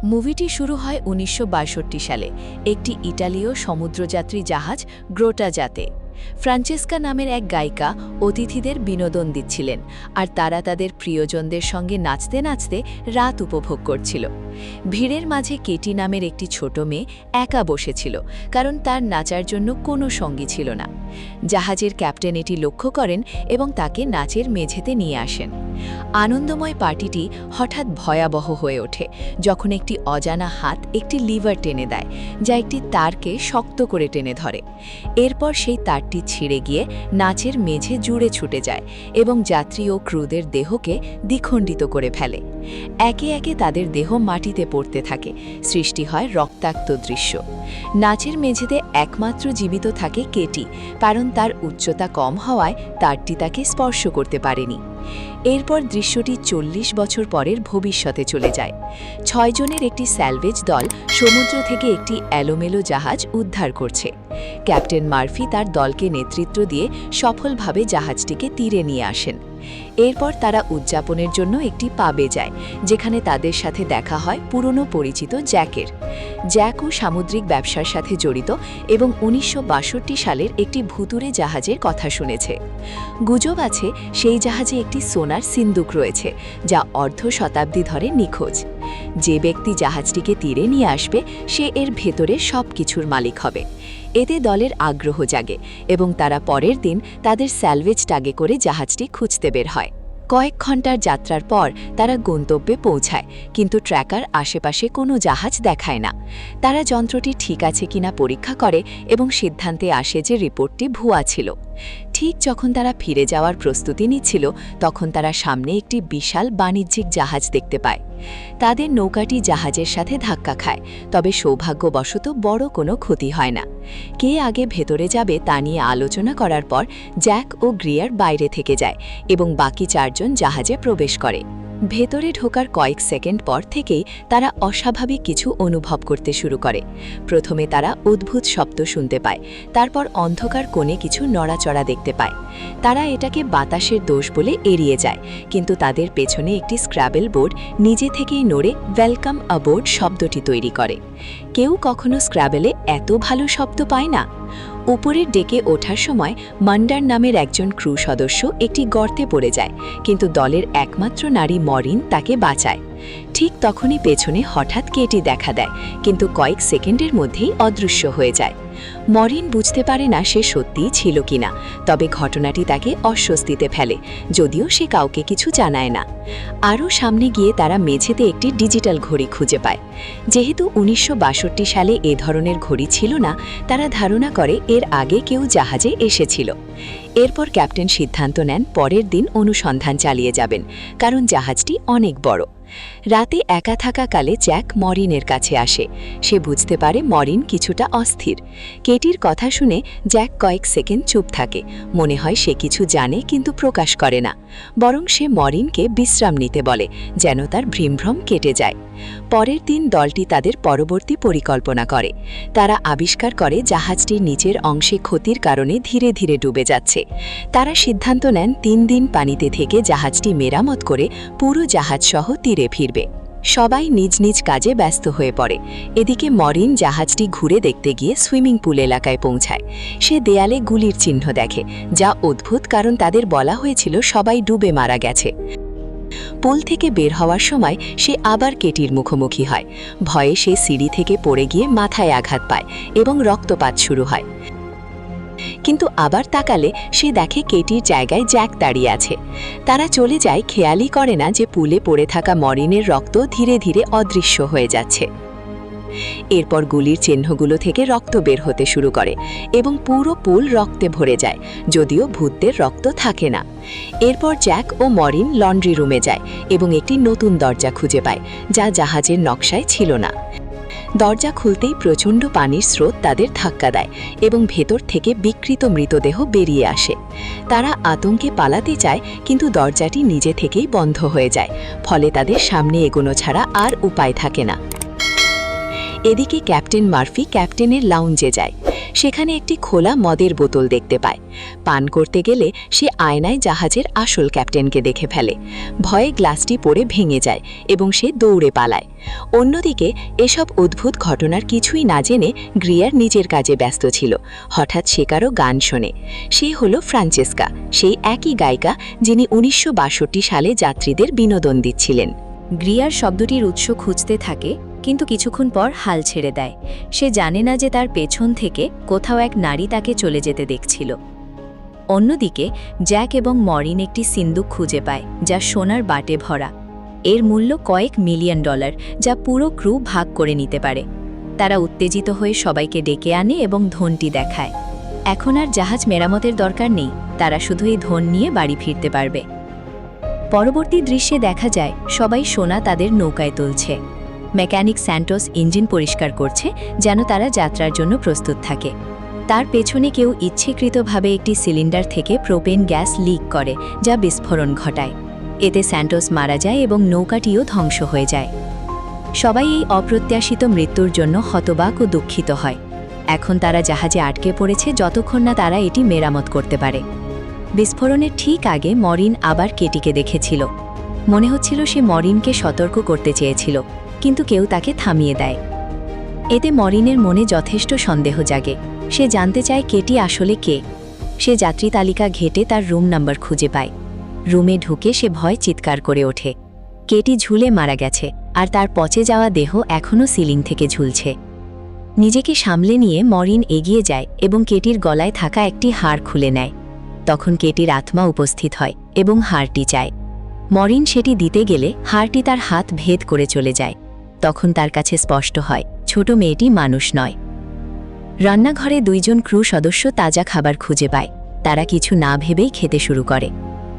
মুভিটি শুরু হয় ১৯৬২ সালে একটি ইটালীয় সমুদ্রযাত্রী জাহাজ গ্রোটাজাতে। ফ্রান্সেস্কা নামের এক গায়িকা অতিথিদের বিনোদন দিচ্ছিলেন, আর তারা তাদের প্রিয়জনদের সঙ্গে নাচতে নাচতে রাত উপভোগ করছিল। ভিড়ের মাঝে কেটি নামের একটি ছোট মেয়ে একা বসেছিল, কারণ তার নাচার জন্য কোনো সঙ্গী ছিল না। জাহাজের ক্যাপ্টেন এটি লক্ষ্য করেন এবং তাকে নাচের মেঝেতে নিয়ে আসেন। আনন্দময় পার্টিটি হঠাৎ ভয়াবহ হয়ে ওঠে যখন একটি অজানা হাত একটি লিভার টেনে দেয়, যা একটি তারকে শক্ত করে টেনে ধরে। এরপর সেই তারটি ছিঁড়ে গিয়ে নাচের মেঝে জুড়ে ছুটে যায় এবং যাত্রী ও ক্রুদের দেহকে দ্বিখণ্ডিত করে ফেলে। একে একে তাদের দেহ মাটিতে পড়তে থাকে, সৃষ্টি হয় রক্তাক্ত দৃশ্য। নাচের মেঝেতে একমাত্র জীবিত থাকে কেটি, কারণ তার উচ্চতা কম হওয়ায় তারটি তাকে স্পর্শ করতে পারেনি। এরপর দৃশ্যটি ৪০ বছর পরের ভবিষ্যতে চলে যায়। ৬ জনের একটি স্যালভেজ দল সমুদ্র থেকে একটি এলোমেলো জাহাজ উদ্ধার করছে। ক্যাপ্টেন মার্ফি তার দলকে নেতৃত্ব দিয়ে সফলভাবে জাহাজটিকে তীরে নিয়ে আসেন। এরপর তারা উদযাপনের জন্য একটি পাবে যায়, যেখানে তাদের সাথে দেখা হয় পুরনো পরিচিত জ্যাকের। জ্যাকও সামুদ্রিক ব্যবসার সাথে জড়িত এবং ১৯৬২ সালের একটি ভুতুড়ে জাহাজের কথা শুনেছে। গুজব আছে সেই জাহাজে একটি সোনার সিন্দুক রয়েছে, যা অর্ধ শতাব্দী ধরে নিখোঁজ। যে ব্যক্তি জাহাজটিকে তীরে নিয়ে আসবে সে এর ভেতরে সব কিছুর মালিক হবে। এতে দলের আগ্রহ জাগে এবং তারা পরের দিন তাদের স্যালভেজ টাগে করে জাহাজটি খুঁজতে বের হয়। কয়েক ঘন্টার যাত্রার পর তারা গন্তব্যে পৌঁছায়, কিন্তু ট্র্যাকার আশেপাশে কোনো জাহাজ দেখায় না। তারা যন্ত্রটি ঠিক আছে কিনা পরীক্ষা করে এবং সিদ্ধান্তে আসে যে রিপোর্টটি ভুয়া ছিল। ঠিক যখন তারা ফিরে যাওয়ার প্রস্তুতি নিচ্ছিল, তখন তারা সামনে একটি বিশাল বাণিজ্যিক জাহাজ দেখতে পায়। তাদের নৌকাটি জাহাজের সাথে ধাক্কা খায়, তবে সৌভাগ্যবশত বড় কোনো ক্ষতি হয় না। কে আগে ভেতরে যাবে তা নিয়ে আলোচনা করার পর জ্যাক ও গ্রিয়ার বাইরে থেকে যায় এবং বাকি ৪ জন জাহাজে প্রবেশ করে। ভেতরে ঢোকার কয়েক সেকেন্ড পর থেকেই তারা অস্বাভাবিক কিছু অনুভব করতে শুরু করে। প্রথমে তারা অদ্ভুত শব্দ শুনতে পায়, তারপর অন্ধকার কোণে কিছু নড়াচড়া দেখতে পায়। তারা এটাকে বাতাসের দোষ বলে এড়িয়ে যায়, কিন্তু তাদের পেছনে একটি স্ক্র্যাবেল বোর্ড নিজে থেকেই নড়ে ওয়েলকাম অ্যাবোর্ড শব্দটি তৈরি করে। কেউ কখনো স্ক্র্যাবেলে এত ভালো শব্দ পায় না। উপরের ডেকে ওঠার সময় মান্ডার নামের একজন ক্রু সদস্য একটি গর্তে পড়ে যায়, কিন্তু দলের একমাত্র নারী মরিন তাকে বাঁচায়। ঠিক তখনই পেছনে হঠাৎ কেটি দেখা দেয়, কিন্তু কয়েক সেকেন্ডের মধ্যেই অদৃশ্য হয়ে যায়। মরিন বুঝতে পারে না সে সত্যিই ছিল কিনা, তবে ঘটনাটি তাকে অস্বস্তিতে ফেলে, যদিও সে কাউকে কিছু জানায় না। আরও সামনে গিয়ে তারা মেঝেতে একটি ডিজিটাল ঘড়ি খুঁজে পায়। যেহেতু ১৯৬২ সালে এ ধরনের ঘড়ি ছিল না, তারা ধারণা করে এর আগে কেউ জাহাজে এসেছিল। এরপর ক্যাপ্টেন সিদ্ধান্ত নেন পরের দিন অনুসন্ধান চালিয়ে যাবেন, কারণ জাহাজটি অনেক বড়। রাতে একা থাকাকালে জ্যাক মরিনের কাছে আসে। সে বুঝতে পারে মরিন কিছুটা অস্থির। কেটির কথা শুনে জ্যাক কয়েক সেকেন্ড চুপ থাকে, মনে হয় সে কিছু জানে কিন্তু প্রকাশ করে না। বরং সে মরিনকে বিশ্রাম নিতে বলে, যেন তার ভ্রমভ্রম কেটে যায়। পরের দিন দলটি তাদের পরবর্তী পরিকল্পনা করে। তারা আবিষ্কার করে জাহাজটির নিচের অংশে ক্ষতির কারণে ধীরে ধীরে ডুবে যাচ্ছে। তারা সিদ্ধান্ত নেন ৩ দিন পানিতে থেকে জাহাজটি মেরামত করে পুরো জাহাজসহ তীরে ফিরবে। সবাই নিজ নিজ কাজে ব্যস্ত হয়ে পড়ে। এদিকে মরিন জাহাজটি ঘুরে দেখতে গিয়ে সুইমিং পুল এলাকায় পৌঁছায়। সে দেয়ালে গুলির চিহ্ন দেখে, যা অদ্ভুত, কারণ তাদের বলা হয়েছিল সবাই ডুবে মারা গেছে। পুল থেকে বের হওয়ার সময় সে আবার কেটির মুখোমুখি হয়। ভয়ে সে সিঁড়ি থেকে পড়ে গিয়ে মাথায় আঘাত পায় এবং রক্তপাত শুরু হয়। কিন্তু আবার তাকালে সে দেখে কেটির জায়গায় জ্যাক দাঁড়িয়ে আছে। তারা চলে যায়, খেয়ালই করে না যে পুলে পড়ে থাকা মরিনের রক্ত ধীরে ধীরে অদৃশ্য হয়ে যাচ্ছে। এরপর গুলির চিহ্নগুলো থেকে রক্ত বের হতে শুরু করে এবং পুরো পুল রক্তে ভরে যায়, যদিও ভূতদের রক্ত থাকে না। এরপর জ্যাক ও মরিন লন্ড্রি রুমে যায় এবং একটি নতুন দরজা খুঁজে পায়, যা জাহাজের নকশায় ছিল না। দরজা খুলতেই প্রচণ্ড পানির স্রোত তাদের ধাক্কা দেয় এবং ভেতর থেকে বিকৃত মৃতদেহ বেরিয়ে আসে। তারা আতঙ্কে পালাতে চায়, কিন্তু দরজাটি নিজে থেকেই বন্ধ হয়ে যায়, ফলে তাদের সামনে এগোনো ছাড়া আর উপায় থাকে না। এদিকে ক্যাপ্টেন মার্ফি ক্যাপ্টেনের লাউঞ্জে যায়। সেখানে একটি খোলা মদের বোতল দেখতে পায়। পান করতে গেলে সে আয়নায় জাহাজের আসল ক্যাপ্টেনকে দেখে ফেলে। ভয়ে গ্লাসটি পড়ে ভেঙে যায় এবং সে দৌড়ে পালায়। অন্যদিকে এসব অদ্ভুত ঘটনার কিছুই না জেনে গ্রিয়ার নিজের কাজে ব্যস্ত ছিল। হঠাৎ সে কারো গান শোনে। সে হলো ফ্রান্সেস্কা, সেই একই গায়িকা যিনি 1962 সালে যাত্রীদের বিনোদন দিচ্ছিলেন। গ্রিয়ার শব্দটির উৎস খুঁজতে থাকে, কিন্তু কিছুক্ষণ পর হাল ছেড়ে দেয়। সে জানে না যে তার পেছন থেকে কোথাও এক নারী তাকে চলে যেতে দেখছিল। অন্যদিকে জ্যাক এবং মরিন একটি সিন্দুক খুঁজে পায়, যা সোনার বাটে ভরা। এর মূল্য কয়েক মিলিয়ন ডলার, যা পুরো ক্রু ভাগ করে নিতে পারে। তারা উত্তেজিত হয়ে সবাইকে ডেকে আনে এবং ধনটি দেখায়। এখন আর জাহাজ মেরামতের দরকার নেই, তারা শুধু এই ধন নিয়ে বাড়ি ফিরতে পারবে। পরবর্তী দৃশ্যে দেখা যায় সবাই সোনা তাদের নৌকায় তুলছে। মেকানিক স্যান্টোস ইঞ্জিন পরিষ্কার করছে, যেন তারা যাত্রার জন্য প্রস্তুত থাকে। তার পেছনে কেউ ইচ্ছাকৃতভাবে একটি সিলিন্ডার থেকে প্রোপেন গ্যাস লিক করে, যা বিস্ফোরণ ঘটায়। এতে স্যান্টোস মারা যায় এবং নৌকাটিও ধ্বংস হয়ে যায়। সবাই এই অপ্রত্যাশিত মৃত্যুর জন্য হতবাক ও দুঃখিত হয়। এখন তারা জাহাজে আটকে পড়েছে যতক্ষণ না তারা এটি মেরামত করতে পারে। বিস্ফোরণের ঠিক আগে মরিন আবার কেটিকে দেখেছিল। মনে হচ্ছিল সে মরিনকে সতর্ক করতে চেয়েছিল, কিন্তু কেউ তাকে থামিয়ে দেয়। এতে মরিনের মনে যথেষ্ট সন্দেহ জাগে। সে জানতে চায় কেটি আসলে কে। সে যাত্রী তালিকা ঘেঁটে তার রুম নাম্বার খুঁজে পায়। রুমে ঢুকে সে ভয় চিৎকার করে ওঠে। কেটি ঝুলে মারা গেছে, আর তার পচে যাওয়া দেহ এখনও সিলিং থেকে ঝুলছে। নিজেকে সামলে নিয়ে মরিন এগিয়ে যায় এবং কেটির গলায় থাকা একটি হাড় খুলে নেয়। তখন কেটির আত্মা উপস্থিত হয় এবং হাড়টি চায়। মরিন সেটি দিতে গেলে হাড়টি তার হাত ভেদ করে চলে যায়। তখন তার কাছে স্পষ্ট হয় ছোট মেয়েটি মানুষ নয়। রান্নাঘরে দুইজন ক্রু সদস্য তাজা খাবার খুঁজে পায়। তারা কিছু না ভেবেই খেতে শুরু করে।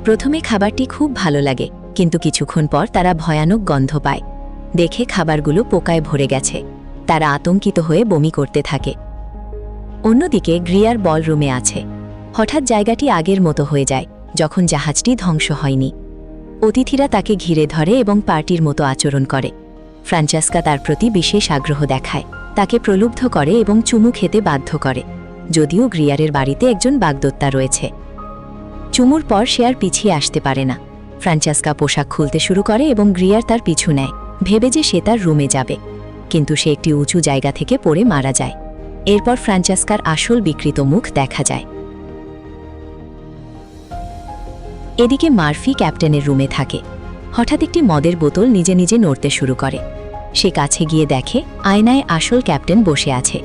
প্রথমে খাবারটি খুব ভালো লাগে, কিন্তু কিছুক্ষণ পর তারা ভয়ানক গন্ধ পায়। দেখে খাবারগুলো পোকায় ভরে গেছে। তারা আতঙ্কিত হয়ে বমি করতে থাকে। অন্যদিকে গ্রিয়ার বলরুমে আছে। হঠাৎ জায়গাটি আগের মতো হয়ে যায়, যখন জাহাজটি ধ্বংস হয়নি। অতিথিরা তাকে ঘিরে ধরে এবং পার্টির মতো আচরণ করে। ফ্রান্সেস্কা তার প্রতি বিশেষ আগ্রহ দেখায়, তাকে প্রলুব্ধ করে এবং চুমু খেতে বাধ্য করে, যদিও গ্রিয়ারের বাড়িতে একজন বাগদত্তা রয়েছে। চুমুর পর সে আর পিছিয়ে আসতে পারে না। ফ্রান্সেস্কা পোশাক খুলতে শুরু করে এবং গ্রিয়ার তার পিছু নেয়, ভেবে যে সে তার রুমে যাবে। কিন্তু সে একটি উঁচু জায়গা থেকে পড়ে মারা যায়। এরপর ফ্রান্সেস্কার আসল বিকৃত মুখ দেখা যায়। এদিকে মার্ফি ক্যাপ্টেনের রুমে থাকে। হঠাৎ একটি মদের বোতল নিজে নিজে নড়তে শুরু করে। সে কাছে গিয়ে দেখে আয়নায় আসল ক্যাপ্টেন বসে আছে।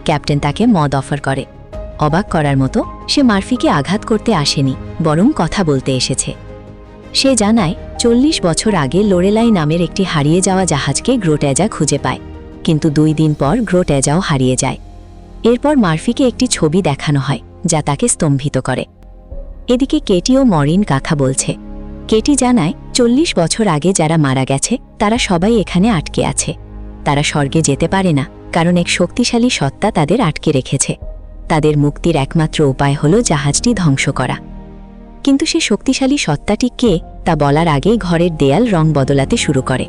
ক্যাপ্টেন তাকে মদ অফার করে। অবাক করার মতো সে মার্ফিকে আঘাত করতে আসেনি, বরং কথা বলতে এসেছে। সে জানায় 40 বছর আগে লোরেলাই নামের একটি হারিয়ে যাওয়া জাহাজকে গ্রোট্যাজা খুঁজে পায়, কিন্তু 2 দিন পর গ্রোট্যাজাও হারিয়ে যায়। এরপর মার্ফিকে একটি ছবি দেখানো হয়, যা তাকে স্তম্ভিত করে। এদিকে কেটি ও মরিন কথা বলছে। কেটি জানায় 40 বছর আগে যারা মারা গেছে তারা সবাই এখানে আটকে আছে। তারা স্বর্গে যেতে পারে না, কারণ এক শক্তিশালী সত্তা তাদের আটকে রেখেছে। তাদের মুক্তির একমাত্র উপায় হল জাহাজটি ধ্বংস করা। কিন্তু সে শক্তিশালী সত্তাটি কে তা বলার আগেই ঘরের দেয়াল রং বদলাতে শুরু করে।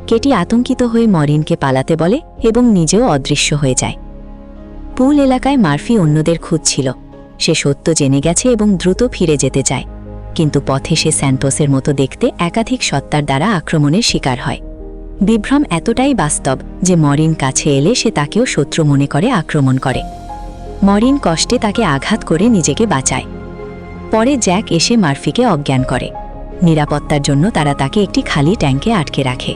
কেটি আতঙ্কিত হয়ে মরিনকে পালাতে বলে এবং নিজেও অদৃশ্য হয়ে যায়। পুল এলাকায় মার্ফি অন্যদের খুঁজছিল। সে সত্য জেনে গেছে এবং দ্রুত ফিরে যেতে চায়, কিন্তু পথে সে স্যান্টোসের মতো দেখতে একাধিক সত্তার দ্বারা আক্রমণের শিকার হয়। বিভ্রম এতটাই বাস্তব যে মরিন কাছে এলে সে তাকেও শত্রু মনে করে আক্রমণ করে। মরিন কষ্টে তাকে আঘাত করে নিজেকে বাঁচায়। পরে জ্যাক এসে মার্ফিকে অজ্ঞান করে। নিরাপত্তার জন্য তারা তাকে একটি খালি ট্যাঙ্কে আটকে রাখে।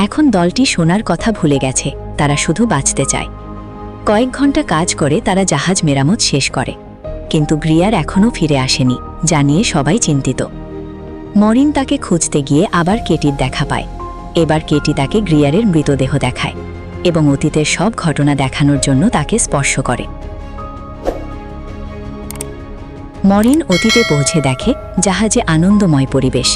এখন দলটি সোনার কথা ভুলে গেছে, তারা শুধু বাঁচতে চায়। কয়েক ঘন্টা কাজ করে তারা জাহাজ মেরামত শেষ করে, কিন্তু গ্রিয়ার এখনও ফিরে আসেনি, যা নিয়ে সবাই চিন্তিত। মরিন তাকে খুঁজতে গিয়ে আবার কেটির দেখা পায়। এবার কেটি তাকে গ্রিয়ারের মৃতদেহ দেখায় এবং অতীতের সব ঘটনা দেখানোর জন্য তাকে স্পর্শ করে। মরিন অতীতে পৌঁছে দেখে জাহাজে আনন্দময় পরিবেশ,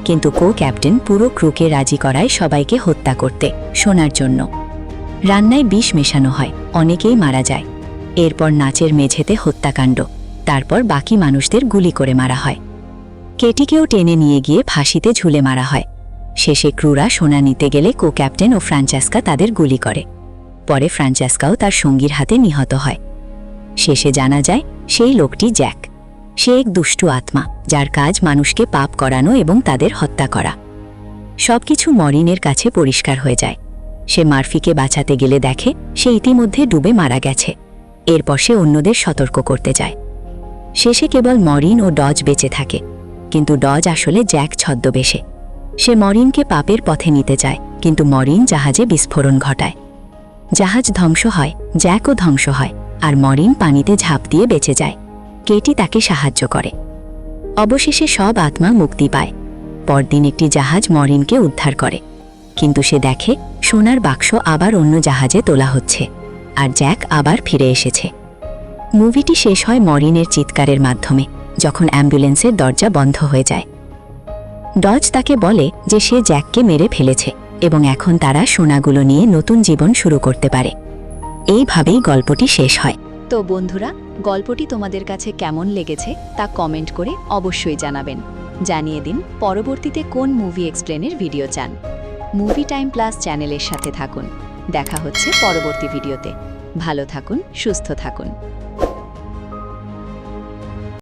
কিন্তু ক্যাপ্টেন পুরো ক্রুকে রাজি করায় সবাইকে হত্যা করতে, সোনার জন্য। রান্নায় বিষ মেশানো হয়, অনেকেই মারা যায়। এরপর নাচের মেঝেতে হত্যাকাণ্ড, তারপর বাকি মানুষদের গুলি করে মারা হয়। কেটিকেও টেনে নিয়ে গিয়ে ফাঁসিতে ঝুলে মারা হয়। শেষে ক্রুরা সোনা নিতে গেলে ক্যাপ্টেন ও ফ্রান্সেস্কা তাদের গুলি করে। পরে ফ্রান্সেস্কাও তার সঙ্গীর হাতে নিহত হয়। শেষে জানা যায় সেই লোকটি জ্যাক। সে এক দুষ্টু আত্মা, যার কাজ মানুষকে পাপ করানো এবং তাদের হত্যা করা। সবকিছু মরিনের কাছে পরিষ্কার হয়ে যায়। সে মার্ফিকে বাঁচাতে গেলে দেখে সে ইতিমধ্যে ডুবে মারা গেছে। এরপর সে অন্যদের সতর্ক করতে যায়। শেষে কেবল মরিন ও ডজ বেঁচে থাকে, কিন্তু ডজ আসলে জ্যাক ছদ্মবেশে। সে মরিনকে পাপের পথে নিতে চায়, কিন্তু মরিন জাহাজে বিস্ফোরণ ঘটায়। জাহাজ ধ্বংস হয়, জ্যাকও ধ্বংস হয়, আর মরিন পানিতে ঝাঁপ দিয়ে বেঁচে যায়। কেটি তাকে সাহায্য করে। অবশেষে সব আত্মা মুক্তি পায়। পরদিন একটি জাহাজ মরিনকে উদ্ধার করে, কিন্তু সে দেখে সোনার বাক্স আবার অন্য জাহাজে তোলা হচ্ছে, আর জ্যাক আবার ফিরে এসেছে। মুভিটি শেষ হয় মরিনের চিৎকারের মাধ্যমে, যখন অ্যাম্বুলেন্সের দরজা বন্ধ হয়ে যায়। ডজ তাকে বলে যে সে জ্যাককে মেরে ফেলেছে এবং এখন তারা সোনাগুলো নিয়ে নতুন জীবন শুরু করতে পারে। এইভাবেই গল্পটি শেষ হয়। তো বন্ধুরা, গল্পটি তোমাদের কাছে কেমন লেগেছে তা কমেন্ট করে অবশ্যই জানাবেন। জানিয়ে দিন পরবর্তীতে কোন মুভি এক্সপ্লেনের ভিডিও চান। মুভি টাইম প্লাস চ্যানেলের সাথে থাকুন। দেখা হচ্ছে পরবর্তী ভিডিওতে। ভালো থাকুন, সুস্থ থাকুন।